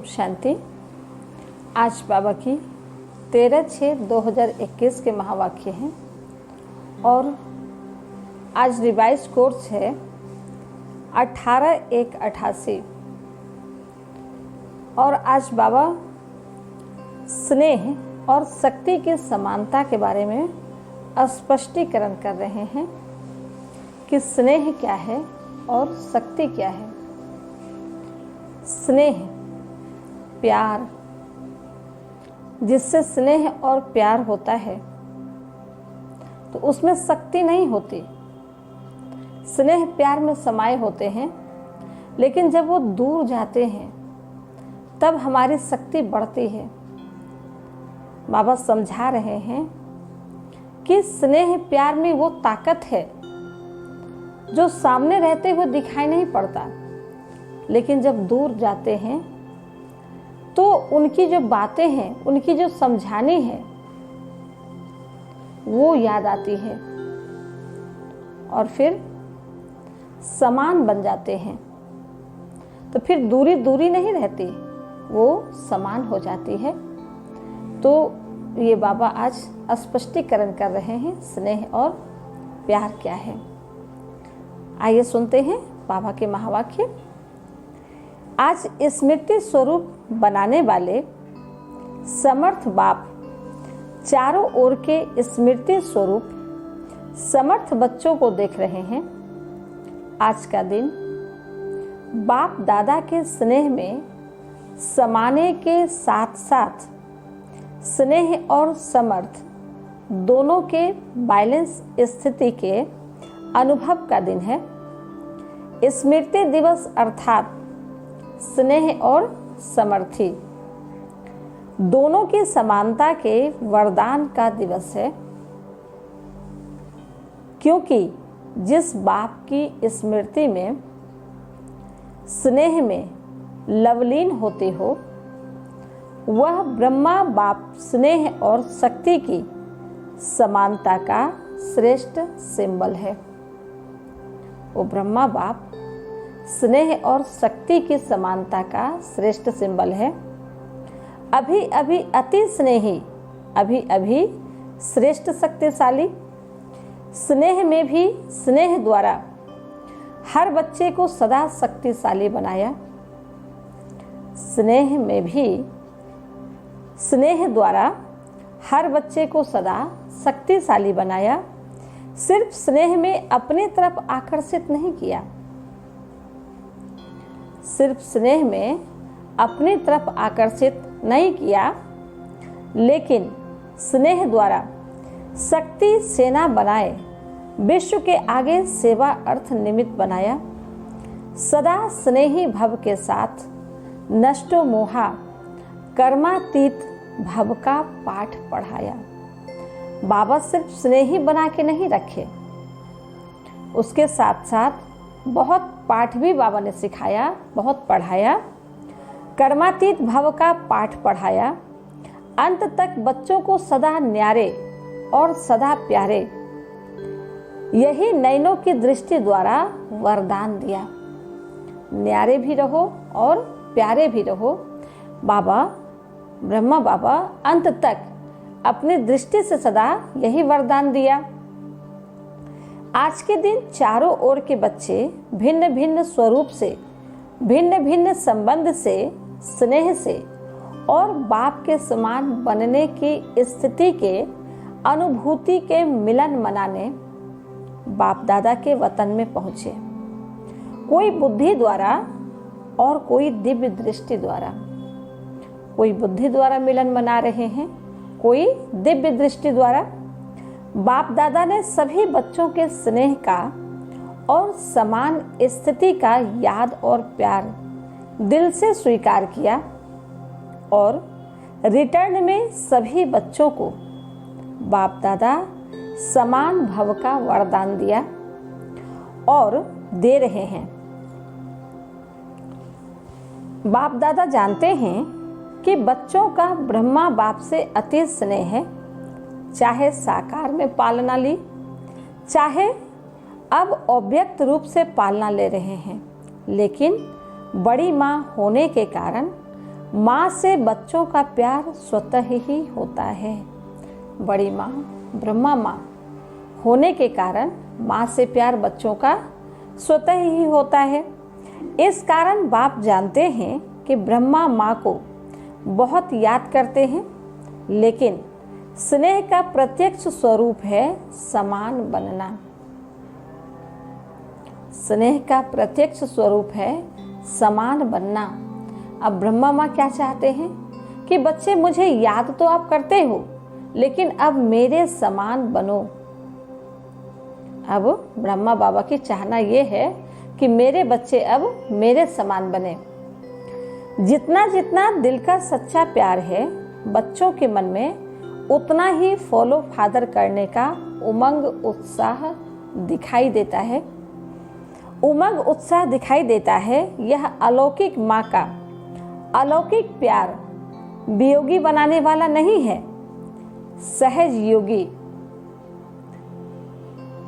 शांति। आज बाबा की 13/6/2021 के महावाक्य हैं और आज रिवाइज कोर्स है 18/1/88 और आज बाबा स्नेह और शक्ति की समानता के बारे में स्पष्टीकरण कर रहे हैं कि स्नेह क्या है और शक्ति क्या है। स्नेह प्यार, जिससे स्नेह और प्यार होता है तो उसमें शक्ति नहीं होती। स्नेह प्यार में समाये होते हैं, लेकिन जब वो दूर जाते हैं तब हमारी शक्ति बढ़ती है। बाबा समझा रहे हैं कि स्नेह प्यार में वो ताकत है जो सामने रहते हुए दिखाई नहीं पड़ता, लेकिन जब दूर जाते हैं तो उनकी जो बातें हैं, उनकी जो समझानी है वो याद आती है और फिर समान बन जाते हैं। तो फिर दूरी दूरी नहीं रहती, वो समान हो जाती है। तो ये बाबा आज स्पष्टीकरण कर रहे हैं स्नेह और प्यार क्या है। आइए सुनते हैं बाबा के महावाक्य। आज स्मृति स्वरूप बनाने वाले समर्थ बाप चारों ओर के स्मृति स्वरूप समर्थ बच्चों को देख रहे हैं। आज का दिन बाप दादा के स्नेह में समाने के साथ साथ स्नेह और समर्थ दोनों के बैलेंस स्थिति के अनुभव का दिन है। स्मृति दिवस अर्थात स्नेह और समर्थी दोनों की समानता के वरदान का दिवस है, क्योंकि जिस बाप की स्मृति में स्नेह में लवलीन होते हो वह ब्रह्मा बाप स्नेह और शक्ति की समानता का श्रेष्ठ सिंबल है। वो ब्रह्मा बाप स्नेह और शक्ति की समानता का श्रेष्ठ सिंबल है। अभी अभी अति स्नेही, अभी अभी श्रेष्ठ शक्तिशाली। स्नेह में भी स्नेह द्वारा हर बच्चे को सदा शक्तिशाली बनाया। स्नेह में भी स्नेह द्वारा हर बच्चे को सदा शक्तिशाली बनाया। सिर्फ स्नेह में अपनी तरफ आकर्षित नहीं किया, सिर्फ स्नेह में अपनी तरफ आकर्षित नहीं किया, लेकिन स्नेह द्वारा शक्ति सेना बनाए विश्व के आगे सेवा अर्थ निमित्त बनाया। सदा स्नेही भव के साथ नष्टो मोहा कर्मातीत भव का पाठ पढ़ाया। बाबा सिर्फ स्नेही बना के नहीं रखे, उसके साथ साथ बहुत पाठ भी बाबा ने सिखाया, बहुत पढ़ाया। कर्मातीत भव का पाठ पढ़ाया। अंत तक बच्चों को सदा न्यारे और सदा प्यारे, यही नयनों की दृष्टि द्वारा वरदान दिया। न्यारे भी रहो और प्यारे भी रहो। बाबा ब्रह्मा बाबा अंत तक अपनी दृष्टि से सदा यही वरदान दिया। आज के दिन चारों ओर के बच्चे भिन्न भिन्न स्वरूप से, भिन्न भिन्न संबंध से, स्नेह से और बाप के समान बनने की स्थिति के अनुभूति के मिलन मनाने बाप दादा के वतन में पहुंचे। कोई बुद्धि द्वारा और कोई दिव्य दृष्टि द्वारा। कोई बुद्धि द्वारा मिलन मना रहे हैं, कोई दिव्य दृष्टि द्वारा। बाप दादा ने सभी बच्चों के स्नेह का और समान स्थिति का याद और प्यार दिल से स्वीकार किया और रिटर्न में सभी बच्चों को बाप दादा समान भव का वरदान दिया और दे रहे हैं। बाप दादा जानते हैं कि बच्चों का ब्रह्मा बाप से अति स्नेह है, चाहे साकार में पालना ली, चाहे अब अव्यक्त रूप से पालना ले रहे हैं, लेकिन बड़ी माँ होने के कारण माँ से बच्चों का प्यार स्वतः ही होता है। बड़ी माँ ब्रह्मा माँ होने के कारण माँ से प्यार बच्चों का स्वतः ही होता है। इस कारण बाप जानते हैं कि ब्रह्मा माँ को बहुत याद करते हैं, लेकिन स्नेह का प्रत्यक्ष स्वरूप है समान बनना। स्नेह का प्रत्यक्ष स्वरूप है समान बनना। अब ब्रह्मा माँ क्या चाहते हैं कि बच्चे मुझे याद तो आप करते हो, लेकिन अब मेरे समान बनो। अब ब्रह्मा बाबा की चाहना ये है कि मेरे बच्चे अब मेरे समान बने। जितना जितना दिल का सच्चा प्यार है बच्चों के मन में, उतना ही फॉलो फादर करने का उमंग उत्साह दिखाई देता है। उमंग उत्साह दिखाई देता है। यह अलौकिक माँ का अलौकिक प्यार वियोगी बनाने वाला नहीं है, सहज योगी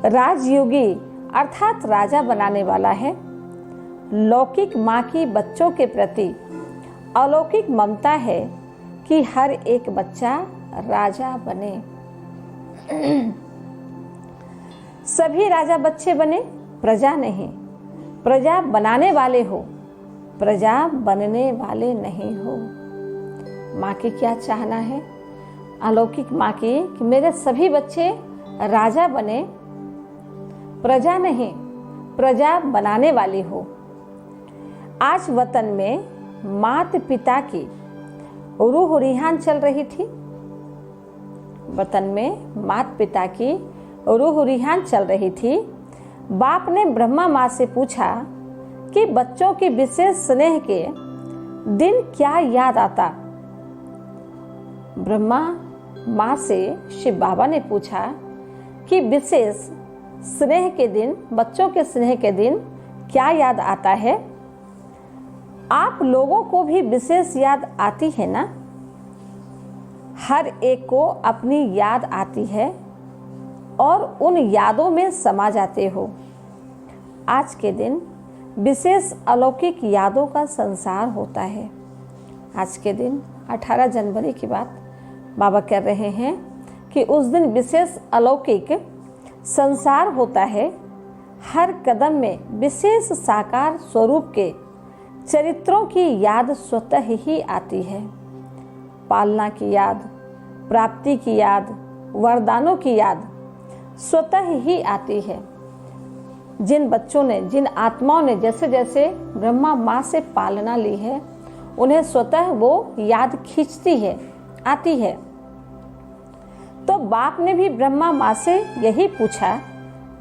राजयोगी अर्थात राजा बनाने वाला है। लौकिक माँ की बच्चों के प्रति अलौकिक ममता है कि हर एक बच्चा राजा बने। सभी राजा बच्चे बने, प्रजा नहीं। प्रजा बनाने वाले हो, प्रजा बनने वाले नहीं हो। माँ की क्या चाहना है? अलौकिक माँ की कि मेरे सभी बच्चे राजा बने, प्रजा नहीं, प्रजा बनाने वाली हो। आज वतन में माता पिता की रूह रिहान चल रही थी। वतन में माता पिता की रूह रिहान चल रही थी। बाप ने ब्रह्मा माँ से पूछा कि बच्चों की विशेष स्नेह के दिन क्या याद आता। ब्रह्मा माँ से शिव बाबा ने पूछा कि विशेष स्नेह के दिन, बच्चों के स्नेह के दिन क्या याद आता है। आप लोगों को भी विशेष याद आती है ना? हर एक को अपनी याद आती है और उन यादों में समा जाते हो। आज के दिन विशेष अलौकिक यादों का संसार होता है। आज के दिन 18 जनवरी की बात बाबा कर रहे हैं कि उस दिन विशेष अलौकिक संसार होता है। हर कदम में विशेष साकार स्वरूप के चरित्रों की याद स्वतः ही आती है। पालना की याद, प्राप्ति की याद, वरदानों की याद स्वतः ही आती है। जिन बच्चों ने, जिन आत्माओं ने जैसे जैसे ब्रह्मा माँ से पालना ली है, उन्हें स्वतः वो याद खींचती है, आती है। तो बाप ने भी ब्रह्मा माँ से यही पूछा।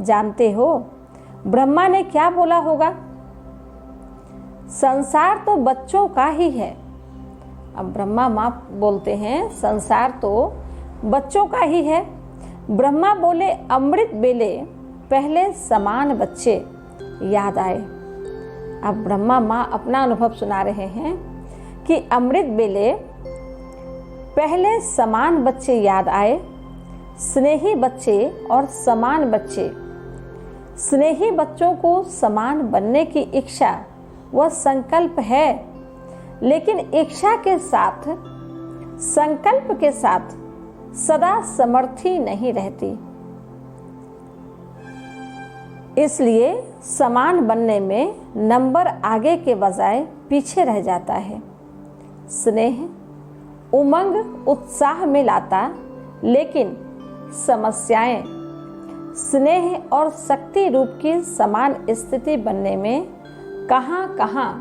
जानते हो ब्रह्मा ने क्या बोला होगा? संसार तो बच्चों का ही है। अब ब्रह्मा माँ बोलते हैं संसार तो बच्चों का ही है। ब्रह्मा बोले अमृत बेले पहले समान बच्चे याद आए। अब ब्रह्मा माँ अपना अनुभव सुना रहे हैं कि अमृत बेले पहले समान बच्चे याद आए। स्नेही बच्चे और समान बच्चे। स्नेही बच्चों को समान बनने की इच्छा वह संकल्प है, लेकिन इच्छा के साथ, संकल्प के साथ सदा समर्थी नहीं रहती। इसलिए समान बनने में नंबर आगे के बजाय पीछे रह जाता है। स्नेह उमंग उत्साह में लाता, लेकिन समस्याएं स्नेह और शक्ति रूप की समान स्थिति बनने में कहां कहां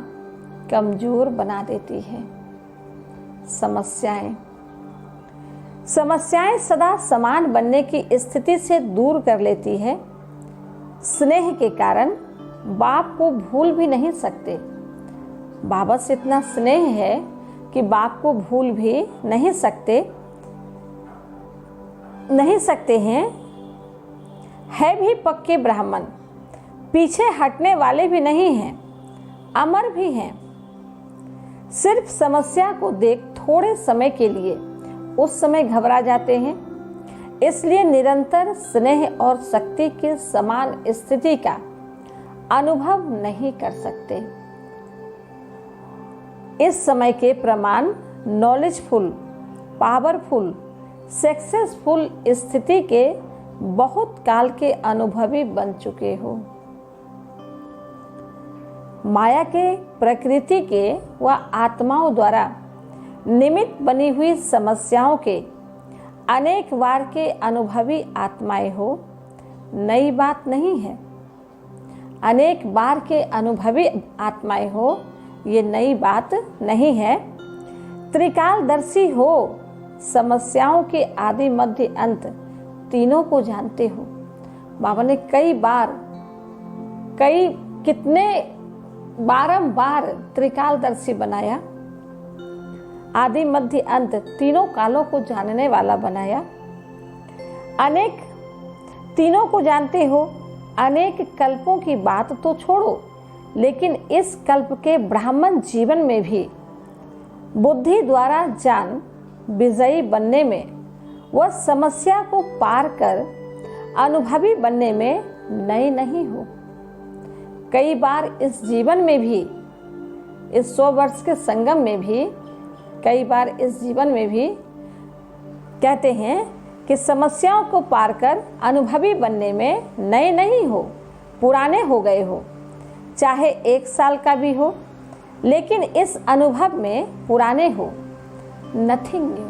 कमजोर बना देती है। समस्याएं सदा समान बनने की स्थिति से दूर कर लेती है। स्नेह के कारण बाप को भूल भी नहीं सकते। बाबा से इतना स्नेह है कि बाप को भूल भी नहीं सकते हैं। है भी पक्के ब्राह्मण, पीछे हटने वाले भी नहीं हैं, अमर भी हैं। सिर्फ समस्या को देख थोड़े समय के लिए उस समय घबरा जाते हैं। इसलिए निरंतर स्नेह और शक्ति की समान स्थिति का अनुभव नहीं कर सकते। इस समय के प्रमाण नॉलेजफुल, पावरफुल, सक्सेसफुल स्थिति के बहुत काल के अनुभवी बन चुके हो। माया के, प्रकृति के व आत्माओं द्वारा निमित्त बनी हुई समस्याओं के अनेक बार के अनुभवी आत्माएं हो, नई बात नहीं है। अनेक बार के अनुभवी आत्माएं हो, ये नई बात नहीं है। त्रिकालदर्शी हो, समस्याओं के आदि मध्य अंत तीनों को जानते हो। बाबा ने कितने बारंबार त्रिकालदर्शी बनाया, आदि मध्य अंत तीनों कालों को जानने वाला बनाया। अनेक तीनों को जानते हो, अनेक कल्पों की बात तो छोड़ो, लेकिन इस कल्प के ब्राह्मण जीवन में भी बुद्धि द्वारा जान विजयी बनने में व समस्या को पार कर अनुभवी बनने में नए नहीं हो। कई बार इस जीवन में भी, इस 100 वर्ष के संगम में भी, कई बार इस जीवन में भी कहते हैं कि समस्याओं को पार कर अनुभवी बनने में नए नहीं हो, पुराने हो गए हो। चाहे 1 साल का भी हो, लेकिन इस अनुभव में पुराने हो, नथिंग न्यू।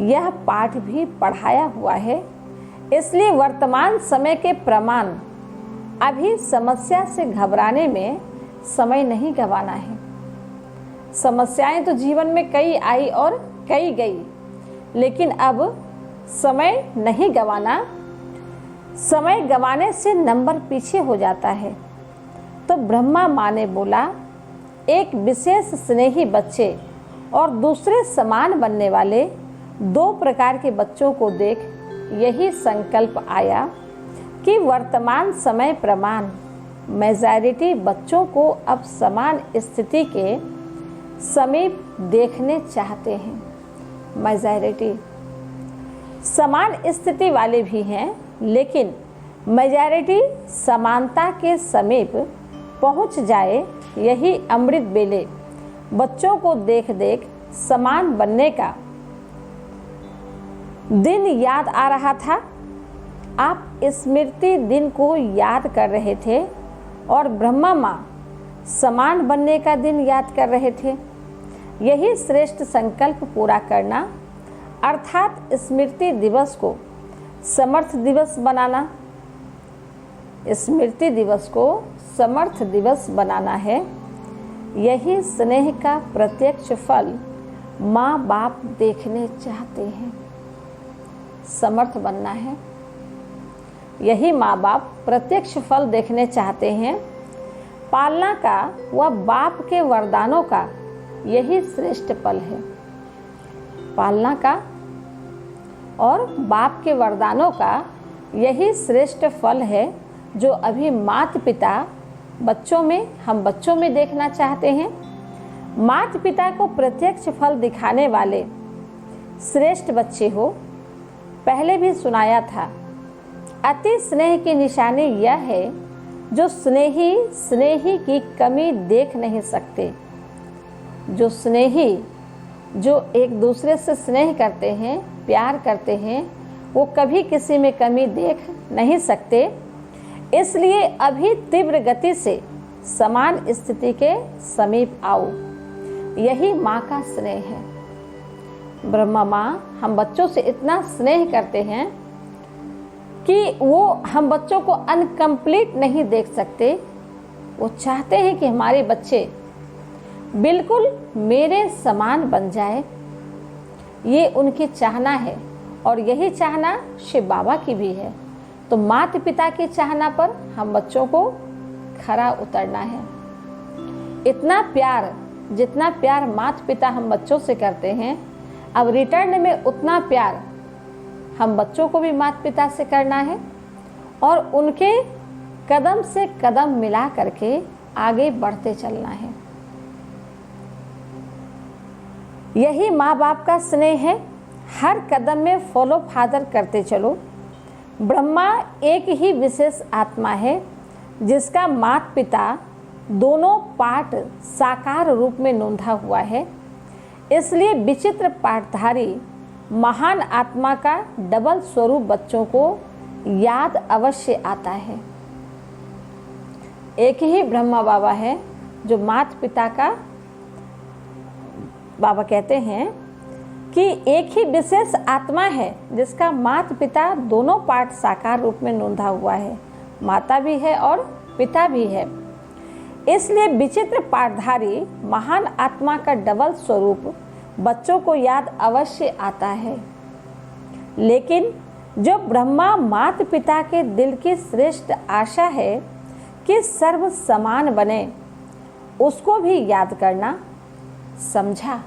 यह पाठ भी पढ़ाया हुआ है, इसलिए वर्तमान समय के प्रमाण अभी समस्या से घबराने में समय नहीं गंवाना है। समस्याएं तो जीवन में कई आई और कई गई, लेकिन अब समय नहीं गंवाना। समय गंवाने से नंबर पीछे हो जाता है। तो ब्रह्मा माँ ने बोला, एक विशेष स्नेही बच्चे और दूसरे समान बनने वाले 2 प्रकार के बच्चों को देख यही संकल्प आया कि वर्तमान समय प्रमाण मेजॉरिटी बच्चों को अब समान स्थिति के समीप देखने चाहते हैं। मेजॉरिटी समान स्थिति वाले भी हैं, लेकिन मेजॉरिटी समानता के समीप पहुंच जाए, यही अमृत बेले बच्चों को देख देख समान बनने का दिन याद आ रहा था। आप स्मृति दिन को याद कर रहे थे और ब्रह्मा माँ समान बनने का दिन याद कर रहे थे। यही श्रेष्ठ संकल्प पूरा करना, अर्थात स्मृति दिवस को समर्थ दिवस बनाना। स्मृति दिवस को समर्थ दिवस बनाना है। यही स्नेह का प्रत्यक्ष फल माँ बाप देखने चाहते हैं। समर्थ बनना है, यही माँ बाप प्रत्यक्ष फल देखने चाहते हैं। पालना का व बाप के वरदानों का यही श्रेष्ठ फल है। पालना का और बाप के वरदानों का यही श्रेष्ठ फल है, जो अभी माता पिता हम बच्चों में देखना चाहते हैं। माता पिता को प्रत्यक्ष फल दिखाने वाले श्रेष्ठ बच्चे हो। पहले भी सुनाया था, अति स्नेह की निशानी यह है, जो स्नेही की कमी देख नहीं सकते। जो स्नेही, जो एक दूसरे से स्नेह करते हैं, प्यार करते हैं, वो कभी किसी में कमी देख नहीं सकते। इसलिए अभी तीव्र गति से समान स्थिति के समीप आओ। यही माँ का स्नेह है। ब्रह्मा माँ हम बच्चों से इतना स्नेह करते हैं कि वो हम बच्चों को अनकम्प्लीट नहीं देख सकते। वो चाहते हैं कि हमारे बच्चे बिल्कुल मेरे समान बन जाए। ये उनकी चाहना है, और यही चाहना शिव बाबा की भी है। तो माता पिता की चाहना पर हम बच्चों को खरा उतरना है। इतना प्यार, जितना प्यार माता पिता हम बच्चों से करते हैं, अब रिटर्न में उतना प्यार हम बच्चों को भी माता पिता से करना है, और उनके कदम से कदम मिला करके आगे बढ़ते चलना है। यही माँ बाप का स्नेह है। हर कदम में फॉलो फादर करते चलो। ब्रह्मा एक ही विशेष आत्मा है, जिसका माता पिता दोनों पाठ साकार रूप में नोंधा हुआ है, इसलिए विचित्र पाठधारी महान आत्मा का डबल स्वरूप बच्चों को याद अवश्य आता है। एक ही ब्रह्मा बाबा है जो माता पिता का, बाबा कहते हैं कि एक ही विशेष आत्मा है जिसका माता पिता दोनों पाठ साकार रूप में नोंधा हुआ है, माता भी है और पिता भी है। इसलिए विचित्र पाठधारी महान आत्मा का डबल स्वरूप बच्चों को याद अवश्य आता है। लेकिन जो ब्रह्मा माता पिता के दिल की श्रेष्ठ आशा है कि सर्व समान बने, उसको भी याद करना समझा।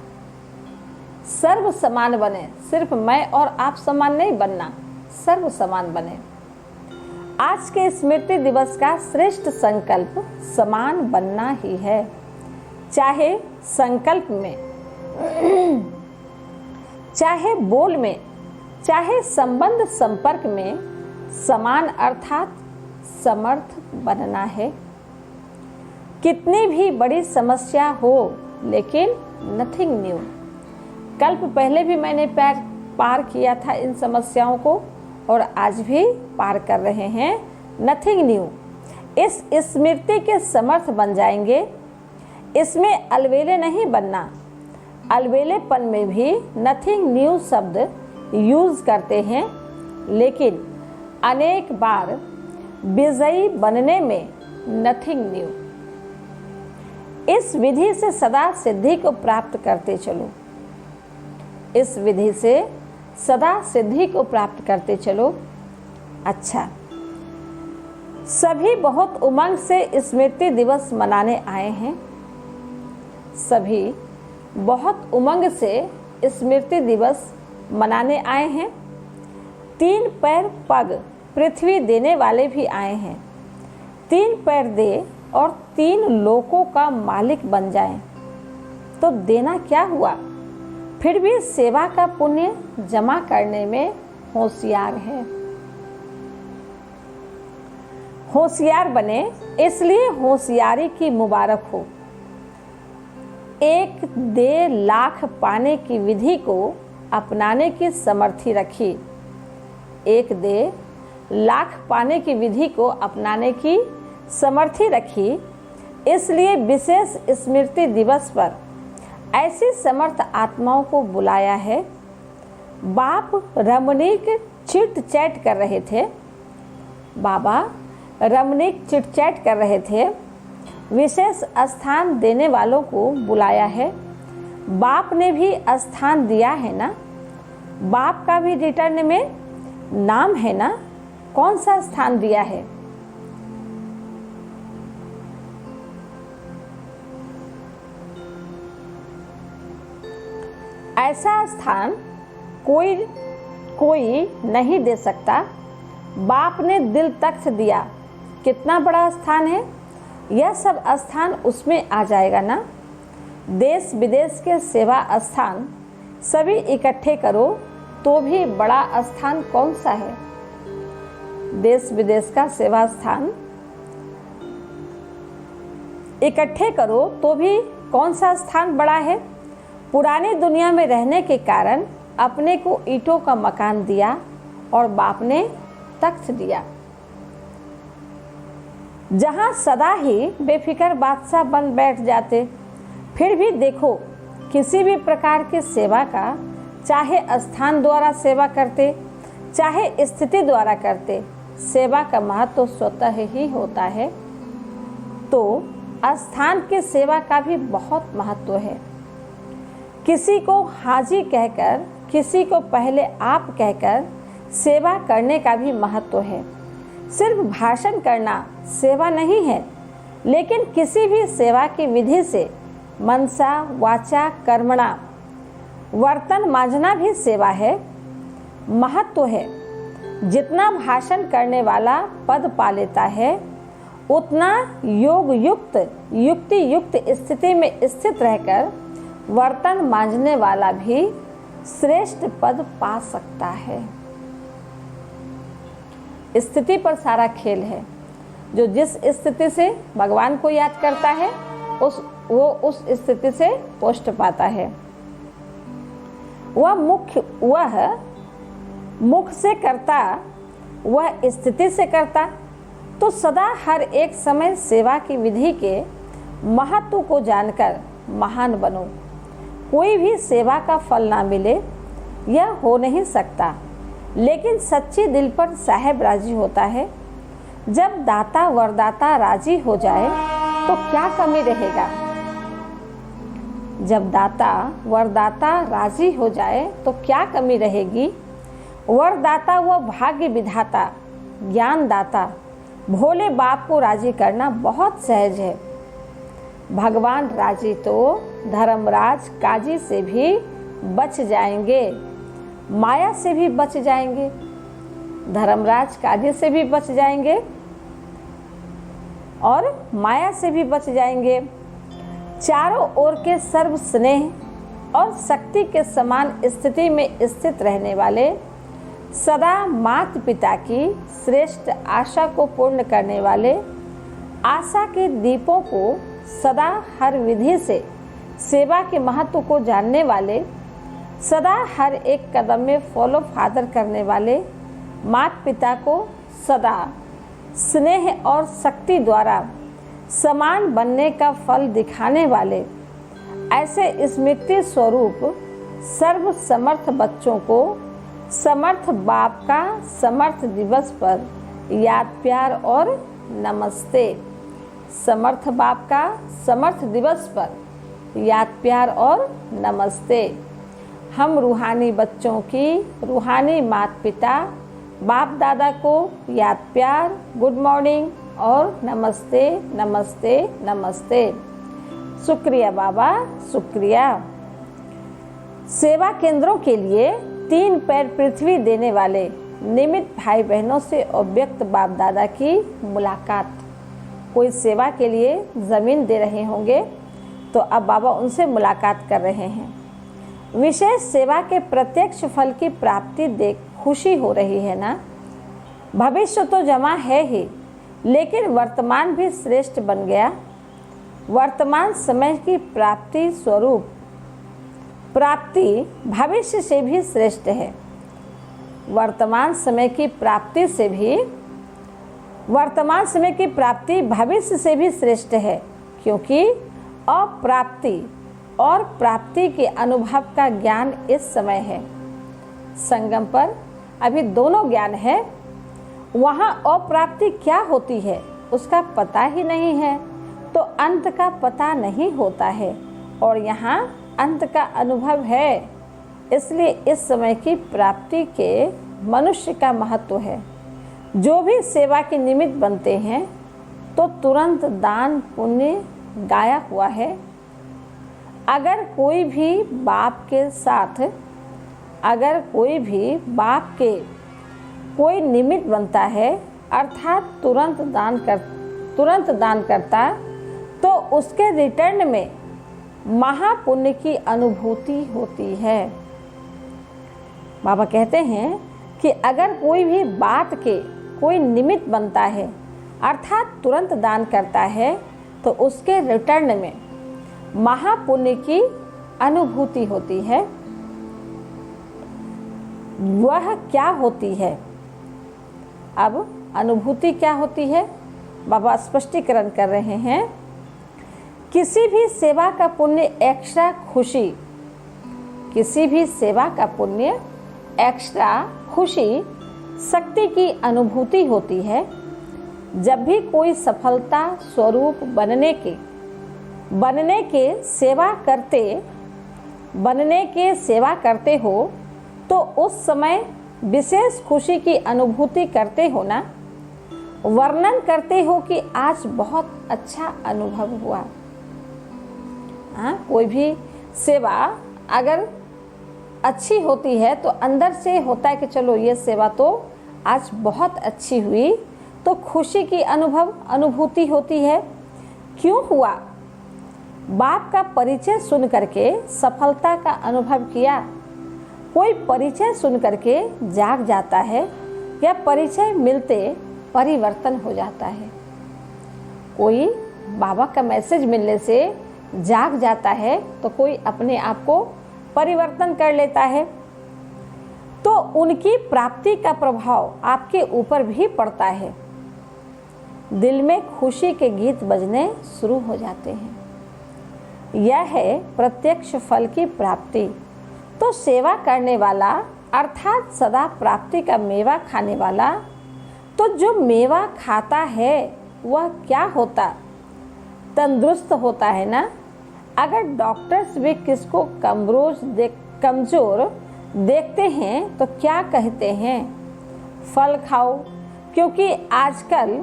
सर्व समान बने, सिर्फ मैं और आप समान नहीं बनना, सर्व समान बने। आज के स्मृति दिवस का श्रेष्ठ संकल्प समान बनना ही है। चाहे संकल्प में, चाहे बोल में, चाहे संबंध संपर्क में समान अर्थात समर्थ बनना है। कितनी भी बड़ी समस्या हो, लेकिन नथिंग न्यू। कल्प पहले भी मैंने पार किया था इन समस्याओं को और आज भी पार कर रहे हैं। नथिंग न्यू, इस स्मृति के समर्थ बन जाएंगे। इसमें अलवेले नहीं बनना। अलवेलेपन में भी नथिंग न्यू शब्द यूज करते हैं, लेकिन अनेक बार विजयी बनने में नथिंग न्यू। इस विधि से सदा सिद्धि को प्राप्त करते चलो। इस विधि से सदा सिद्धि को प्राप्त करते चलो। अच्छा, सभी बहुत उमंग से स्मृति दिवस मनाने आए हैं। सभी बहुत उमंग से स्मृति दिवस मनाने आए हैं। 3 पैर पग पृथ्वी देने वाले भी आए हैं। 3 पैर दे और 3 लोकों का मालिक बन जाए तो देना क्या हुआ, फिर भी सेवा का पुण्य जमा करने में होशियार है। होशियार बने, इसलिए होशियारी की मुबारक हो। एक दे लाख पाने की विधि को अपनाने की समर्थी रखी। एक दे लाख पाने की विधि को अपनाने की समर्थी रखी। इसलिए विशेष स्मृति दिवस पर ऐसी समर्थ आत्माओं को बुलाया है। बाप रमणीक चिट चैट कर रहे थे। बाबा रमणीक चिट चैट कर रहे थे। विशेष स्थान देने वालों को बुलाया है। बाप ने भी स्थान दिया है ना, बाप का भी रिटर्न में नाम है ना। कौन सा स्थान दिया है? ऐसा स्थान कोई नहीं दे सकता। बाप ने दिल तख्त दिया, कितना बड़ा स्थान है। यह सब स्थान उसमें आ जाएगा ना। देश विदेश के सेवा स्थान सभी इकट्ठे करो तो भी बड़ा स्थान कौन सा है? देश विदेश का सेवा स्थान इकट्ठे करो तो भी कौन सा स्थान बड़ा है? पुरानी दुनिया में रहने के कारण अपने को ईंटों का मकान दिया और बाप ने तख्त दिया। जहां सदा ही बेफिक्र बादशाह बन बैठ जाते। फिर भी देखो, किसी भी प्रकार की सेवा का, चाहे स्थान द्वारा सेवा करते, चाहे स्थिति द्वारा करते, सेवा का महत्व तो स्वतः ही होता है। तो स्थान की सेवा का भी बहुत महत्व है। किसी को हाजी कहकर, किसी को पहले आप कहकर सेवा करने का भी महत्व है। सिर्फ भाषण करना सेवा नहीं है, लेकिन किसी भी सेवा की विधि से मनसा वाचा कर्मणा वर्तन मांझना भी सेवा है, महत्व है। जितना भाषण करने वाला पद पा लेता है, उतना योग युक्त युक्ति युक्त स्थिति में स्थित रहकर वर्तन मांझने वाला भी श्रेष्ठ पद पा सकता है। स्थिति पर सारा खेल है। जो जिस स्थिति से भगवान को याद करता है वो उस स्थिति से पुष्ट पाता है। वह मुख से करता, वह स्थिति से करता, तो सदा हर एक समय सेवा की विधि के महत्व को जानकर महान बनो। कोई भी सेवा का फल ना मिले यह हो नहीं सकता, लेकिन सच्चे दिल पर साहेब राजी होता है। जब दाता वरदाता राजी हो जाए तो क्या कमी रहेगा। जब दाता वरदाता राजी हो जाए तो क्या कमी रहेगी। वरदाता व भाग्य विधाता ज्ञान दाता भोले बाप को राजी करना बहुत सहज है। भगवान राजी तो धर्मराज काजी से भी बच जाएंगे, माया से भी बच जाएंगे, धर्मराज काजी से भी बच जाएंगे और माया से भी बच जाएंगे। चारों ओर के सर्व स्नेह और शक्ति के समान स्थिति में स्थित रहने वाले, सदा माता पिता की श्रेष्ठ आशा को पूर्ण करने वाले, आशा के दीपों को सदा हर विधि से सेवा के महत्व को जानने वाले, सदा हर एक कदम में फॉलो फादर करने वाले, माता पिता को सदा स्नेह और शक्ति द्वारा समान बनने का फल दिखाने वाले, ऐसे स्मृति स्वरूप सर्व समर्थ बच्चों को समर्थ बाप का समर्थ दिवस पर याद प्यार और नमस्ते। समर्थ बाप का समर्थ दिवस पर याद प्यार और नमस्ते। हम रूहानी बच्चों की रूहानी माता पिता बाप दादा को याद प्यार, गुड मॉर्निंग और नमस्ते नमस्ते नमस्ते। शुक्रिया बाबा, शुक्रिया। सेवा केंद्रों के लिए 3 पैर पृथ्वी देने वाले निमित्त भाई बहनों से अव्यक्त बाप दादा की मुलाकात। कोई सेवा के लिए ज़मीन दे रहे होंगे तो अब बाबा उनसे मुलाकात कर रहे हैं। विशेष सेवा के प्रत्यक्ष फल की प्राप्ति देख खुशी हो रही है ना। भविष्य तो जमा है ही, लेकिन वर्तमान भी श्रेष्ठ बन गया। वर्तमान समय की प्राप्ति स्वरूप प्राप्ति भविष्य से भी श्रेष्ठ है। वर्तमान समय की प्राप्ति से भी वर्तमान समय की प्राप्ति भविष्य से भी श्रेष्ठ है, क्योंकि अप्राप्ति और प्राप्ति के अनुभव का ज्ञान इस समय है। संगम पर अभी दोनों ज्ञान है। वहाँ अप्राप्ति क्या होती है उसका पता ही नहीं है, तो अंत का पता नहीं होता है, और यहाँ अंत का अनुभव है। इसलिए इस समय की प्राप्ति के मनुष्य का महत्व है। जो भी सेवा के निमित्त बनते हैं तो तुरंत दान पुण्य गाया हुआ है। अगर कोई भी बाप के साथ कोई निमित्त बनता है, अर्थात तुरंत दान करता, तो उसके रिटर्न में महापुण्य की अनुभूति होती है। बाबा कहते हैं कि अगर कोई भी बात के कोई निमित्त बनता है, अर्थात तुरंत दान करता है, तो उसके रिटर्न में महापुण्य की अनुभूति होती है। वह क्या होती है? अब अनुभूति क्या होती है बाबा स्पष्टीकरण कर रहे हैं। किसी भी सेवा का पुण्य एक्स्ट्रा खुशी, किसी भी सेवा का पुण्य एक्स्ट्रा खुशी शक्ति की अनुभूति होती है। जब भी कोई सफलता स्वरूप बनने के सेवा करते हो, तो उस समय विशेष खुशी की अनुभूति करते हो ना। वर्णन करते हो कि आज बहुत अच्छा अनुभव हुआ। कोई भी सेवा अगर अच्छी होती है तो अंदर से होता है कि चलो ये सेवा तो आज बहुत अच्छी हुई, तो खुशी की अनुभूति होती है। क्यों हुआ? बाप का परिचय सुन करके सफलता का अनुभव किया। कोई परिचय सुन करके जाग जाता है, या परिचय मिलते परिवर्तन हो जाता है। कोई बाबा का मैसेज मिलने से जाग जाता है तो कोई अपने आप को परिवर्तन कर लेता है, तो उनकी प्राप्ति का प्रभाव आपके ऊपर भी पड़ता है। दिल में खुशी के गीत बजने शुरू हो जाते हैं। यह है प्रत्यक्ष फल की प्राप्ति। तो सेवा करने वाला अर्थात सदा प्राप्ति का मेवा खाने वाला, तो जो मेवा खाता है वह क्या होता? तंदुरुस्त होता है ना। अगर डॉक्टर्स भी किसको कमज़ोर देखते हैं तो क्या कहते हैं? फल खाओ, क्योंकि आजकल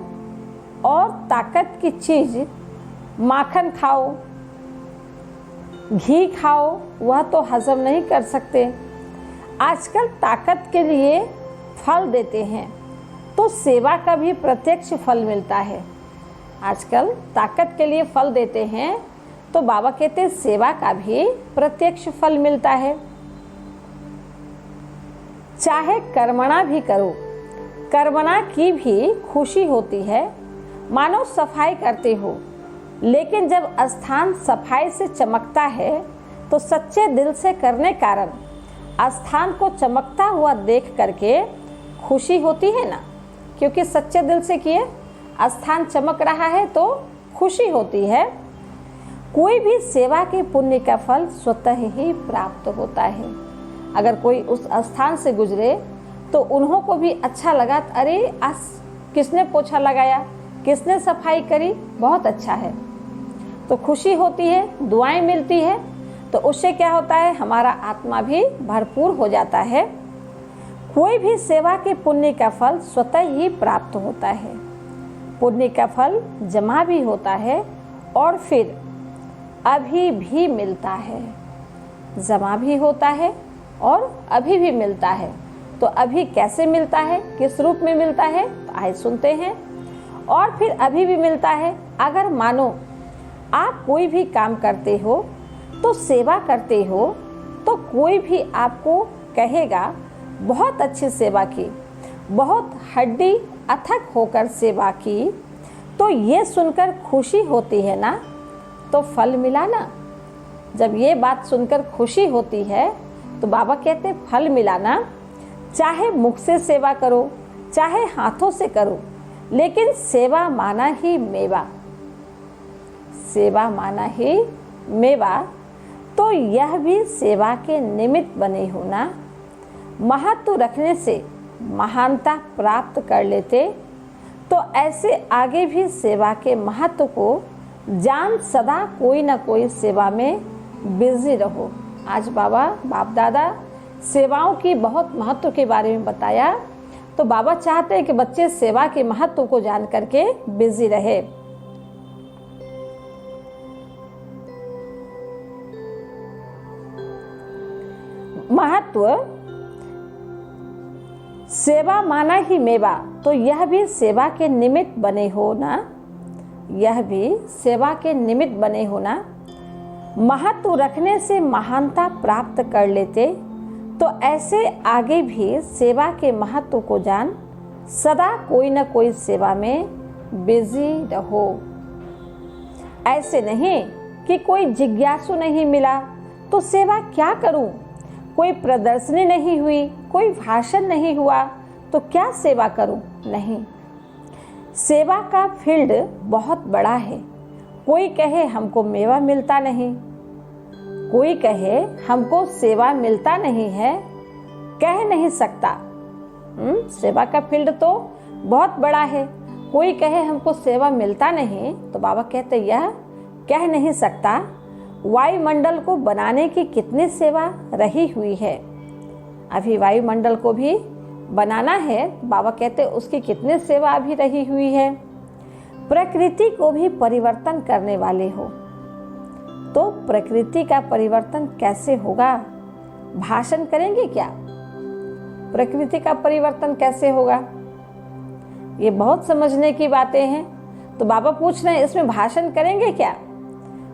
और ताकत की चीज़ माखन खाओ, घी खाओ, वह तो हजम नहीं कर सकते। आजकल ताकत के लिए फल देते हैं, तो सेवा का भी प्रत्यक्ष फल मिलता है। आजकल ताकत के लिए फल देते हैं, तो बाबा कहते हैं सेवा का भी प्रत्यक्ष फल मिलता है। चाहे कर्मणा भी करो, कर्मणा की भी खुशी होती है। मानो सफाई करते हो, लेकिन जब स्थान सफाई से चमकता है तो सच्चे दिल से करने कारण स्थान को चमकता हुआ देख करके खुशी होती है ना, क्योंकि सच्चे दिल से किए, स्थान चमक रहा है तो खुशी होती है। कोई भी सेवा के पुण्य का फल स्वतः ही प्राप्त होता है। अगर कोई उस स्थान से गुजरे तो उन्हों को भी अच्छा लगा, अरे आज किसने पोछा लगाया, किसने सफाई करी, बहुत अच्छा है, तो खुशी होती है, दुआएं मिलती है, तो उससे क्या होता है, हमारा आत्मा भी भरपूर हो जाता है। कोई भी सेवा के पुण्य का फल स्वतः ही प्राप्त होता है। पुण्य का फल जमा भी होता है और फिर अभी भी मिलता है। जमा भी होता है और अभी भी मिलता है। तो अभी कैसे मिलता है, किस रूप में मिलता है, तो आइए सुनते हैं। और फिर अभी भी मिलता है, अगर मानो आप कोई भी काम करते हो तो सेवा करते हो, तो कोई भी आपको कहेगा बहुत अच्छी सेवा की, बहुत हड्डी अथक होकर सेवा की, तो ये सुनकर खुशी होती है ना, तो फल मिला ना। जब ये बात सुनकर खुशी होती है तो बाबा कहते फल मिला ना। चाहे मुख से सेवा करो, चाहे हाथों से करो, लेकिन सेवा माना ही मेवा, सेवा माना ही मेवा। तो यह भी सेवा के निमित्त बने होना। महत्व रखने से महानता प्राप्त कर लेते, तो ऐसे आगे भी सेवा के महत्व को जान सदा कोई ना कोई सेवा में बिजी रहो। आज बाबा बाप दादा सेवाओं की बहुत महत्व के बारे में बताया, तो बाबा चाहते हैं कि बच्चे सेवा के महत्व को जान करके बिजी रहे। महत्व सेवा माना ही मेवा, तो यह भी सेवा के निमित्त बने हो ना, यह भी सेवा के निमित्त बने होना। महत्व रखने से महानता प्राप्त कर लेते, तो ऐसे आगे भी सेवा के महत्व को जान सदा कोई न कोई सेवा में बिजी रहो। ऐसे नहीं कि कोई जिज्ञासु नहीं मिला तो सेवा क्या करूं, कोई प्रदर्शनी नहीं हुई, कोई भाषण नहीं हुआ तो क्या सेवा करूं, नहीं। सेवा का फील्ड बहुत बड़ा है। कोई कहे हमको मेवा मिलता नहीं, कोई कहे हमको सेवा मिलता नहीं है, कह नहीं सकता। सेवा का फील्ड तो बहुत बड़ा है। कोई कहे हमको सेवा मिलता नहीं, तो बाबा कहते यह कह नहीं सकता। वायुमंडल को बनाने की कितनी सेवा रही हुई है। अभी वायुमंडल को भी बनाना है, बाबा कहते उसकी कितनी सेवा अभी रही हुई है। प्रकृति को भी परिवर्तन करने वाले हो, तो प्रकृति का परिवर्तन कैसे होगा? भाषण करेंगे क्या? प्रकृति का परिवर्तन कैसे होगा? ये बहुत समझने की बातें हैं। तो बाबा पूछ रहे हैं इसमें भाषण करेंगे क्या?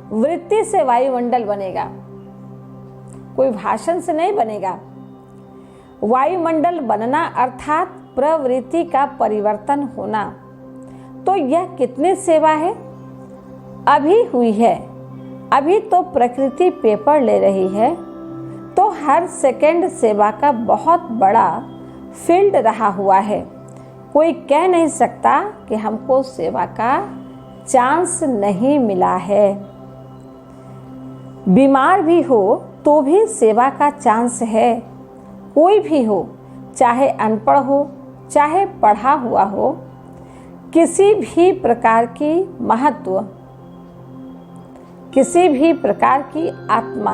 वृत्ति से वायुमंडल बनेगा, कोई भाषण से नहीं बनेगा। वायुमंडल बनना अर्थात प्रवृत्ति का परिवर्तन होना, तो यह कितनी सेवा है? अभी हुई है, अभी तो प्रकृति पेपर ले रही है, तो हर सेकंड सेवा का बहुत बड़ा फील्ड रहा हुआ है। कोई कह नहीं सकता कि हमको सेवा का चांस नहीं मिला है। बीमार भी हो तो भी सेवा का चांस है। कोई भी हो, चाहे अनपढ़ हो चाहे पढ़ा हुआ हो, किसी भी प्रकार की महत्व, किसी भी प्रकार की आत्मा,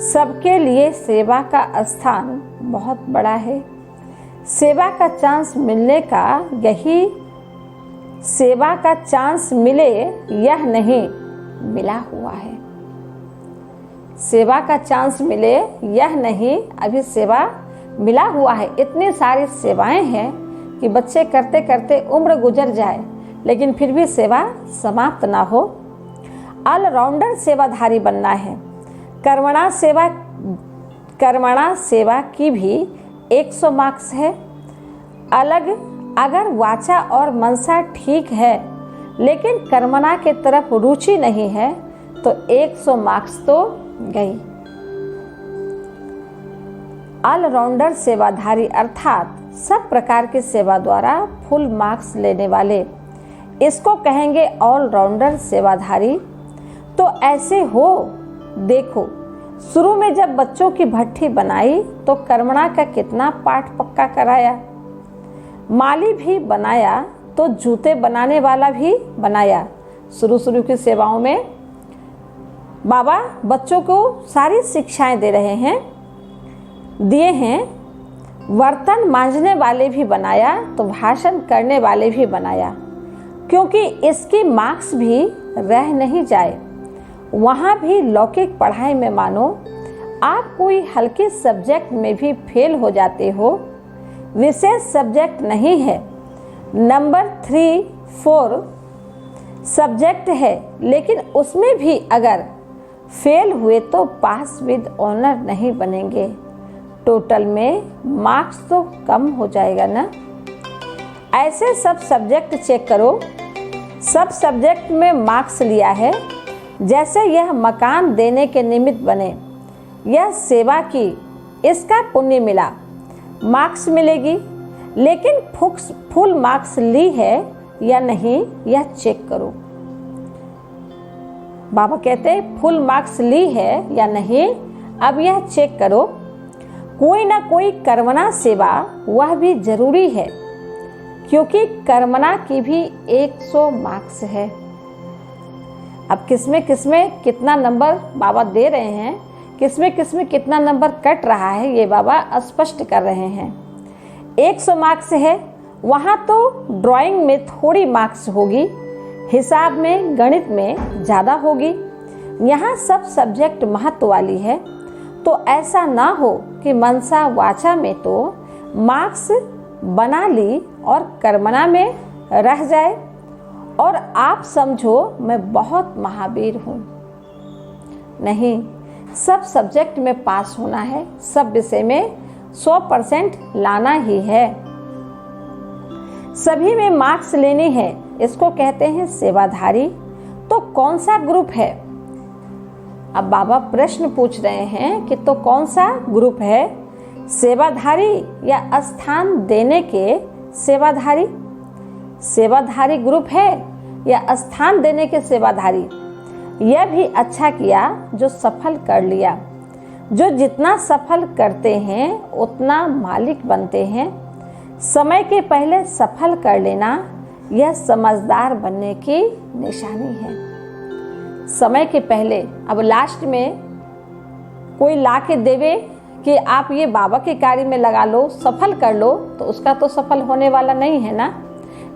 सबके लिए सेवा का स्थान बहुत बड़ा है। सेवा का चांस मिलने का यही, सेवा का चांस मिले यह नहीं, मिला हुआ है। सेवा का चांस मिले यह नहीं, अभी सेवा मिला हुआ है। इतनी सारी सेवाएं हैं कि बच्चे करते करते उम्र गुजर जाए लेकिन फिर भी सेवा समाप्त ना हो। ऑलराउंडर सेवाधारी बनना है। कर्मणा सेवा की भी 100 मार्क्स है। अगर वाचा और मनसा ठीक है लेकिन कर्मणा के तरफ रुचि नहीं है तो 100 मार्क्स तो गई। ऑलराउंडर सेवाधारी अर्थात सब प्रकार की सेवा द्वारा फुल मार्क्स लेने वाले, इसको कहेंगे ऑलराउंडर सेवाधारी। तो ऐसे हो, देखो शुरू में जब बच्चों की भट्ठी बनाई तो कर्मणा का कितना पाठ पक्का कराया, माली भी बनाया तो जूते बनाने वाला भी बनाया। शुरू की सेवाओं में बाबा बच्चों को सारी शिक्षाएं दे रहे हैं, दिए हैं। बर्तन मांजने वाले भी बनाया तो भाषण करने वाले भी बनाया, क्योंकि इसकी मार्क्स भी रह नहीं जाए। वहाँ भी लौकिक पढ़ाई में मानो आप कोई हल्के सब्जेक्ट में भी फेल हो जाते हो, विशेष सब्जेक्ट नहीं है, नंबर 3-4 सब्जेक्ट है, लेकिन उसमें भी अगर फेल हुए तो पास विद ऑनर नहीं बनेंगे। टोटल में मार्क्स तो कम हो जाएगा ना। ऐसे सब सब्जेक्ट चेक करो, सब सब्जेक्ट में मार्क्स लिया है। जैसे यह मकान देने के निमित्त बने, यह सेवा की, इसका पुण्य मिला, मार्क्स मिलेगी। लेकिन फुल मार्क्स ली है या नहीं यह चेक करो। बाबा कहते हैं फुल मार्क्स ली है या नहीं, अब यह चेक करो। कोई ना कोई कर्मणा सेवा वह भी जरूरी है, क्योंकि कर्मणा की भी 100 मार्क्स है। अब किसमें कितना नंबर बाबा दे रहे हैं, किसमें कितना नंबर कट रहा है, ये बाबा स्पष्ट कर रहे हैं। 100 मार्क्स है, वहाँ तो ड्राइंग में थोड़ी मार्क्स होगी, हिसाब में गणित में ज़्यादा होगी। यहाँ सब सब्जेक्ट महत्व वाली है। तो ऐसा ना हो कि मनसा वाचा में तो मार्क्स बना ली और कर्मणा में रह जाए और आप समझो मैं बहुत महावीर हूँ। नहीं, सब सब्जेक्ट में पास होना है, सब विषय में 100% लाना ही है, सभी में मार्क्स लेने हैं। इसको कहते हैं सेवाधारी। तो कौन सा ग्रुप है? अब बाबा प्रश्न पूछ रहे हैं कि तो कौन सा ग्रुप है, सेवाधारी या स्थान देने के सेवाधारी? सेवाधारी ग्रुप है या स्थान देने के सेवाधारी? यह भी अच्छा किया जो सफल कर लिया। जो जितना सफल करते हैं उतना मालिक बनते हैं। समय के पहले सफल कर लेना यह समझदार बनने की निशानी है। समय के पहले, अब लास्ट में कोई ला के देवे कि आप ये बाबा के कार्य में लगा लो, सफल कर लो, तो उसका तो सफल होने वाला नहीं है ना।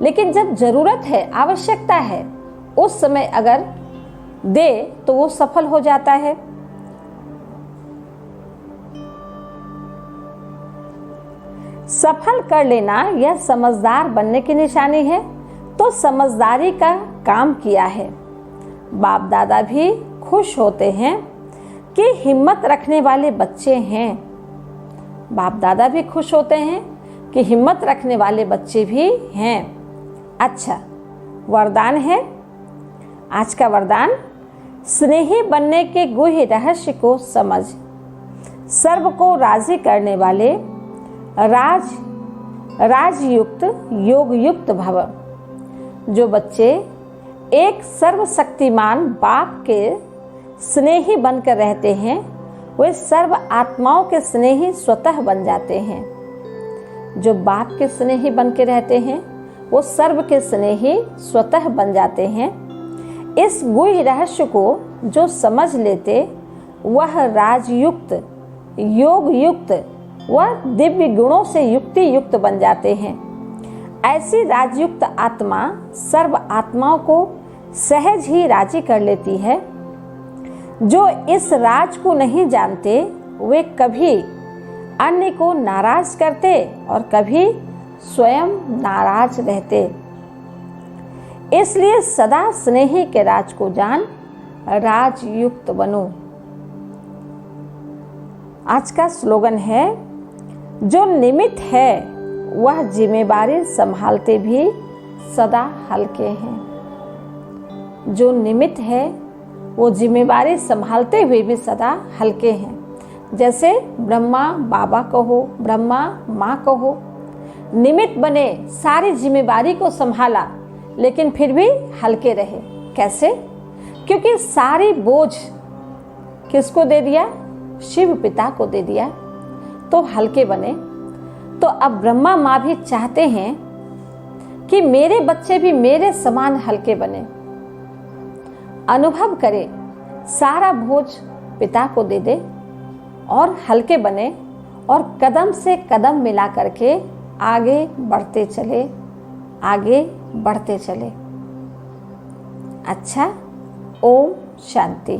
लेकिन जब जरूरत है, आवश्यकता है, उस समय अगर दे तो वो सफल हो जाता है। सफल कर लेना यह समझदार बनने की निशानी है। तो समझदारी का काम किया है। बाप दादा भी खुश होते हैं कि हिम्मत रखने वाले बच्चे हैं। बाप दादा भी खुश होते हैं कि हिम्मत रखने वाले बच्चे भी हैं। अच्छा, वरदान है, आज का वरदान, स्नेही बनने के गुह्य रहस्य को समझ, सर्व को राजी करने वाले राजयुक्त योग युक्त भव। जो बच्चे एक सर्वशक्तिमान बाप के स्नेही बनकर रहते हैं, वे सर्व आत्माओं के स्नेही स्वतः बन जाते हैं। जो बाप के स्नेही बन के रहते हैं, वो सर्व के स्नेही स्वतः बन जाते हैं। इस गुह्य रहस्य को जो समझ लेते, वह राजयुक्त, योग युक्त व दिव्य गुणों से युक्ति युक्त बन जाते हैं। ऐसी राजयुक्त आत्मा सर्व आत्माओं को सहज ही राजी कर लेती है। जो इस राज को नहीं जानते, वे कभी अन्य को नाराज करते और कभी स्वयं नाराज रहते। इसलिए सदा स्नेही के राज को जान, राजयुक्त बनो। आज का स्लोगन है, जो निमित्त है वह जिम्मेदारी संभालते भी सदा हल्के हैं। जो निमित्त है वो जिम्मेदारी संभालते हुए भी सदा हल्के हैं। जैसे ब्रह्मा बाबा कहो, ब्रह्मा माँ कहो, निमित्त बने, सारी जिम्मेदारी को संभाला, लेकिन फिर भी हल्के रहे। कैसे? क्योंकि सारी बोझ किसको दे दिया? शिव पिता को दे दिया, तो हल्के बने। तो अब ब्रह्मा माँ भी चाहते हैं कि मेरे बच्चे भी मेरे समान हल्के बने, अनुभव करे, सारा बोझ पिता को दे दे और हल्के बने और कदम से कदम मिला करके आगे बढ़ते चले, आगे बढ़ते चले। अच्छा, ओम शांति।